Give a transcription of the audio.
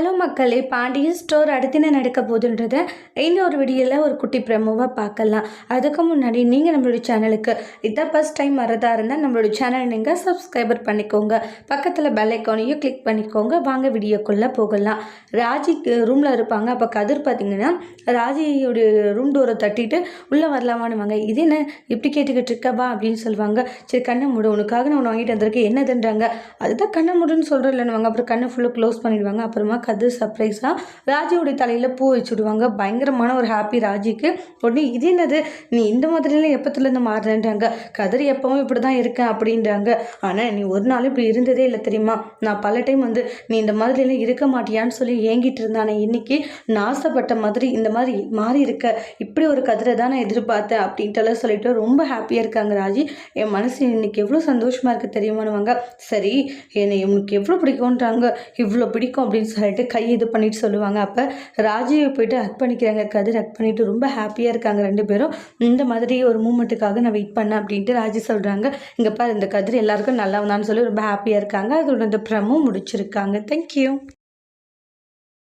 Hello மக்களே, Pandian store அடுத்து என்ன நடக்க போகுதுன்றத இந்த ஒரு வீடியோவில் ஒரு குட்டி ப்ரெமோவாக பார்க்கலாம். அதுக்கு முன்னாடி நீங்கள் நம்மளுடைய சேனலுக்கு இதான் ஃபஸ்ட் டைம் வரதா இருந்தால் நம்மளுடைய சேனல் நீங்கள் சப்ஸ்கிரைபர் பண்ணிக்கோங்க. பக்கத்தில் பெல் ஐக்கானையும் கிளிக் பண்ணிக்கோங்க. வாங்க வீடியோக்குள்ளே போகலாம். ராஜி ரூமில் இருப்பாங்க. அப்போ கதிர் பார்த்திங்கன்னா ராஜியோடைய ரூம் டோரை தட்டிட்டு உள்ளே வரலாமான்னுவாங்க. இது என்ன இப்படி கேட்டுக்கிட்டு இருக்கவா அப்படின்னு சொல்லுவாங்க. சரி கண்ணை மூடு, உனக்காக நான் வாங்கிட்டு வந்திருக்கேன் என்னதுன்றாங்க. அதுதான் கண்ணை மூடுன்னு சொல்கிறேன்லன்னுவாங்க. அப்புறம் கண்ணை ஃபுல்லாக க்ளோஸ் பண்ணிடுவாங்க. அப்புறமா கதிர் சர்ப்ரைஸாக ராஜியோடைய தலையில் பூ வச்சுடுவாங்க. பயங்கரமான ஒரு ஹாப்பி ராஜிக்கு. உடனே இது என்னது, நீ இந்த மாதிரிலாம் எப்பத்துலேருந்து மாறுறேன்றாங்க. கதிர் எப்பவும் இப்படி தான் இருக்கேன் அப்படின்றாங்க. ஆனால் நீ ஒரு நாள் இப்படி இருந்ததே இல்லை தெரியுமா, நான் பல டைம் நீ இந்த மாதிரிலாம் இருக்க மாட்டியான்னு சொல்லி ஏங்கிட்டு இருந்தானே, இன்னைக்கு நான் ஆசைப்பட்ட மாதிரி இந்த மாதிரி மாறி இருக்க, இப்படி ஒரு கதிரை தான் நான் எதிர்பார்த்தேன் அப்படின்ட்டுலாம் சொல்லிட்டு ரொம்ப ஹாப்பியாக இருக்காங்க ராஜி. என் மனசு இன்னைக்கு எவ்வளோ சந்தோஷமாக இருக்குது தெரியுமானுவாங்க. சரி என்னை உனக்கு எவ்வளோ பிடிக்கும்ன்றாங்க. இவ்வளோ பிடிக்கும் அப்படின்னு சொல்லிட்டு கை இது பண்ணிட்டு சொல்லுவாங்க. அப்போ ராஜியை போயிட்டு ஹக் பண்ணிக்கிறாங்க. கதிர் ஹக் பண்ணிட்டு ரொம்ப ஹாப்பியாக இருக்காங்க ரெண்டு பேரும். இந்த மாதிரி ஒரு மூமெண்ட்டுக்காக நான் வெயிட் பண்ணேன் அப்படின்ட்டு ராஜி சொல்கிறாங்க. இங்கே பாரு, இந்த கதிர் எல்லாருக்கும் நல்லா வந்தான்னு சொல்லி ரொம்ப ஹாப்பியாக இருக்காங்க. அதோட இந்த ப்ரமோ முடிச்சிருக்காங்க. தேங்க்யூ.